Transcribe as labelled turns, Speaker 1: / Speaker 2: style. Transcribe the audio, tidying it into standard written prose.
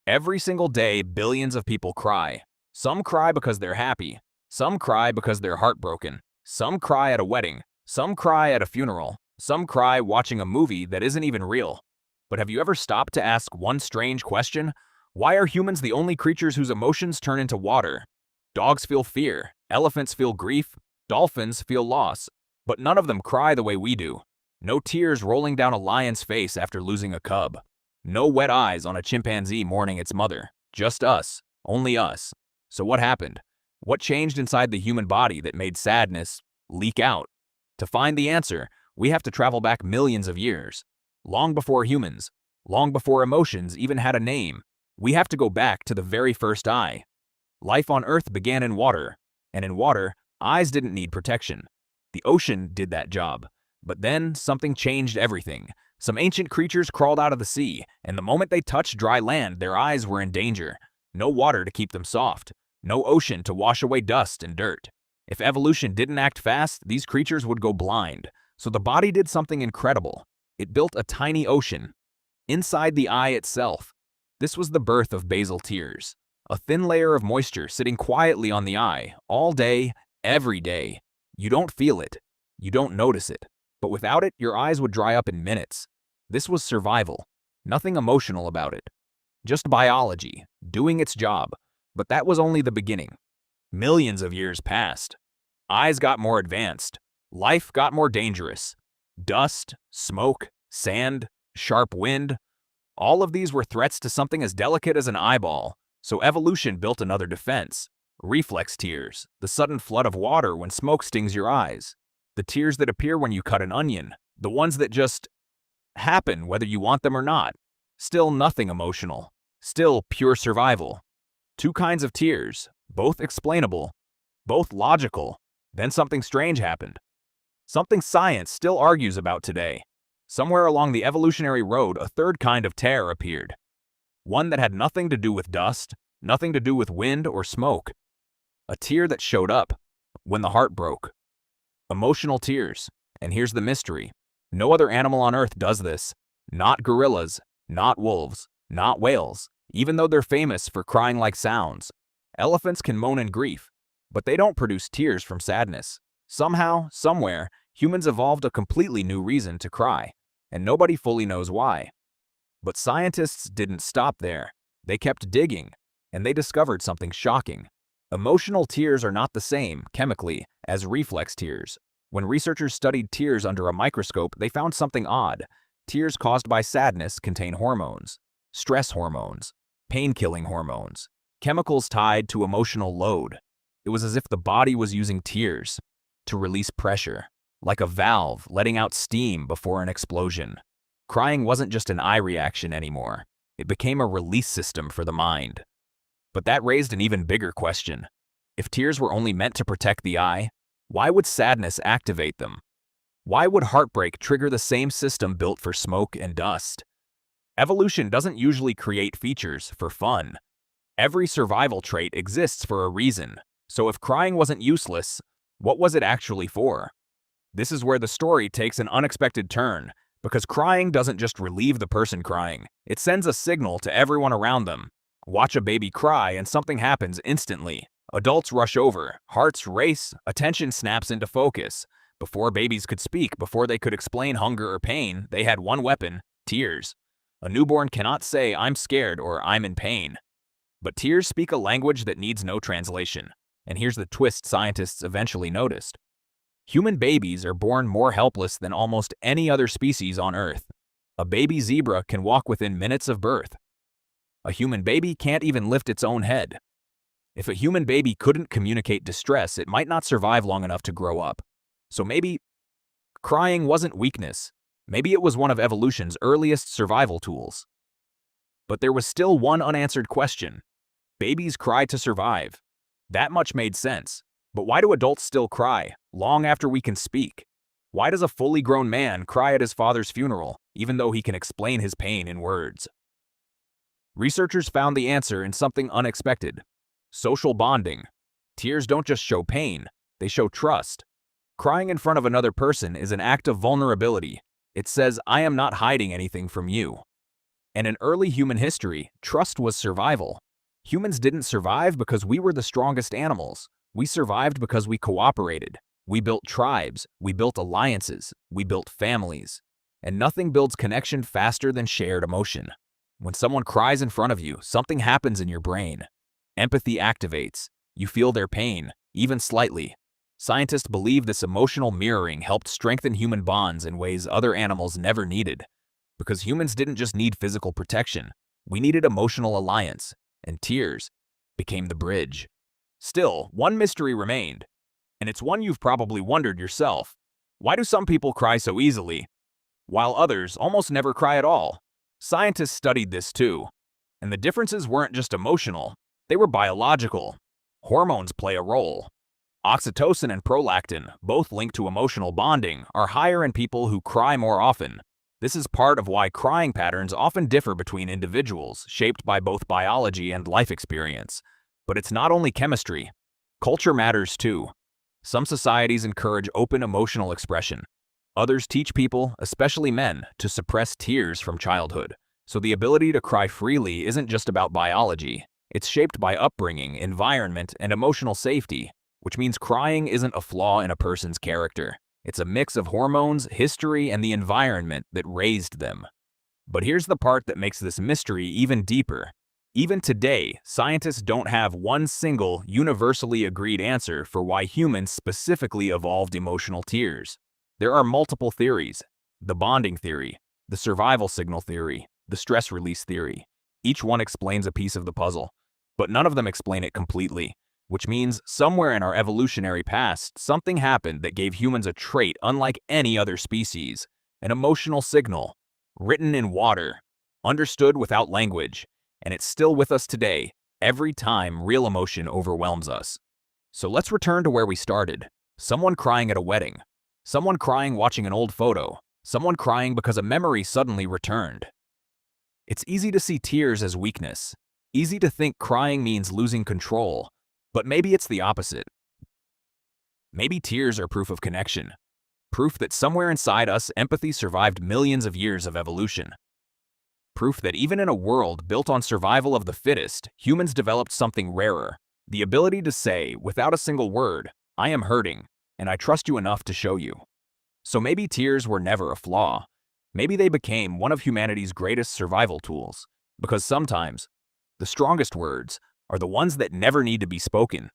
Speaker 1: Every single day, billions of people cry. Some cry because they're happy. Some cry because they're heartbroken. Some cry at a wedding. Some cry at a funeral. Some cry watching a movie that isn't even real. But have you ever stopped to ask one strange question? Why are humans the only creatures whose emotions turn into water? Dogs feel fear. Elephants feel grief. Dolphins feel loss. But none of them cry the way we do. No tears rolling down a lion's face after losing a cub. No wet eyes on a chimpanzee mourning its mother. Just us. Only us. So what happened? What changed inside the human body that made sadness leak out? To find the answer, we have to travel back millions of years. Long before humans. Long before emotions even had a name. We have to go back to the very first eye. Life on Earth began in water. And in water, eyes didn't need protection. The ocean did that job. But then something changed everything. Some ancient creatures crawled out of the sea, and the moment they touched dry land, their eyes were in danger. No water to keep them soft. No ocean to wash away dust and dirt. If evolution didn't act fast, these creatures would go blind. So the body did something incredible. It built a tiny ocean. Inside the eye itself. This was the birth of basal tears. A thin layer of moisture sitting quietly on the eye, all day, every day. You don't feel it. You don't notice it. But without it, your eyes would dry up in minutes. This was survival. Nothing emotional about it. Just biology, doing its job. But that was only the beginning. Millions of years passed. Eyes got more advanced. Life got more dangerous. Dust, smoke, sand, sharp wind. All of these were threats to something as delicate as an eyeball. So evolution built another defense. Reflex tears, the sudden flood of water when smoke stings your eyes. The tears that appear when you cut an onion. The ones that just happen whether you want them or not. Still nothing emotional. Still pure survival. Two kinds of tears, both explainable, both logical. Then something strange happened. Something science still argues about today. Somewhere along the evolutionary road, a third kind of tear appeared. One that had nothing to do with dust, nothing to do with wind or smoke. A tear that showed up when the heart broke. Emotional tears. And here's the mystery. No other animal on Earth does this. Not gorillas, not wolves, not whales, even though they're famous for crying like sounds. Elephants can moan in grief, but they don't produce tears from sadness. Somehow, somewhere, humans evolved a completely new reason to cry, and nobody fully knows why. But scientists didn't stop there. They kept digging, and they discovered something shocking. Emotional tears are not the same, chemically, as reflex tears. When researchers studied tears under a microscope, they found something odd. Tears caused by sadness contain hormones, stress hormones, pain-killing hormones, chemicals tied to emotional load. It was as if the body was using tears to release pressure, like a valve letting out steam before an explosion. Crying wasn't just an eye reaction anymore. It became a release system for the mind. But that raised an even bigger question. If tears were only meant to protect the eye, why would sadness activate them? Why would heartbreak trigger the same system built for smoke and dust? Evolution doesn't usually create features for fun. Every survival trait exists for a reason. So if crying wasn't useless, what was it actually for? This is where the story takes an unexpected turn, because crying doesn't just relieve the person crying. It sends a signal to everyone around them. Watch a baby cry and something happens instantly. Adults rush over, hearts race, attention snaps into focus. Before babies could speak, before they could explain hunger or pain, they had one weapon: tears. A newborn cannot say, "I'm scared" or "I'm in pain." But tears speak a language that needs no translation. And here's the twist scientists eventually noticed. Human babies are born more helpless than almost any other species on Earth. A baby zebra can walk within minutes of birth. A human baby can't even lift its own head. If a human baby couldn't communicate distress, it might not survive long enough to grow up. So maybe crying wasn't weakness. Maybe it was one of evolution's earliest survival tools. But there was still one unanswered question. Babies cry to survive. That much made sense. But why do adults still cry, long after we can speak? Why does a fully grown man cry at his father's funeral, even though he can explain his pain in words? Researchers found the answer in something unexpected. Social bonding. Tears don't just show pain, they show trust. Crying in front of another person is an act of vulnerability. It says, "I am not hiding anything from you." And in early human history, trust was survival. Humans didn't survive because we were the strongest animals. We survived because we cooperated. We built tribes, we built alliances, we built families. And nothing builds connection faster than shared emotion. When someone cries in front of you, something happens in your brain. Empathy activates. You feel their pain, even slightly. Scientists believe this emotional mirroring helped strengthen human bonds in ways other animals never needed. Because humans didn't just need physical protection, we needed emotional alliance, and tears became the bridge. Still, one mystery remained, and it's one you've probably wondered yourself. Why do some people cry so easily, while others almost never cry at all? Scientists studied this too, and the differences weren't just emotional, they were biological. Hormones play a role. Oxytocin and prolactin, both linked to emotional bonding, are higher in people who cry more often. This is part of why crying patterns often differ between individuals, shaped by both biology and life experience. But it's not only chemistry. Culture matters too. Some societies encourage open emotional expression. Others teach people, especially men, to suppress tears from childhood. So the ability to cry freely isn't just about biology. It's shaped by upbringing, environment, and emotional safety, which means crying isn't a flaw in a person's character. It's a mix of hormones, history, and the environment that raised them. But here's the part that makes this mystery even deeper. Even today, scientists don't have one single, universally agreed answer for why humans specifically evolved emotional tears. There are multiple theories: the bonding theory, the survival signal theory, the stress release theory. Each one explains a piece of the puzzle, but none of them explain it completely. Which means somewhere in our evolutionary past, something happened that gave humans a trait unlike any other species, an emotional signal, written in water, understood without language, and it's still with us today, every time real emotion overwhelms us. So let's return to where we started. Someone crying at a wedding, someone crying watching an old photo, someone crying because a memory suddenly returned. It's easy to see tears as weakness, easy to think crying means losing control. But maybe it's the opposite. Maybe tears are proof of connection. Proof that somewhere inside us, empathy survived millions of years of evolution. Proof that even in a world built on survival of the fittest, humans developed something rarer. The ability to say, without a single word, "I am hurting, and I trust you enough to show you." So maybe tears were never a flaw. Maybe they became one of humanity's greatest survival tools. Because sometimes, the strongest words are the ones that never need to be spoken.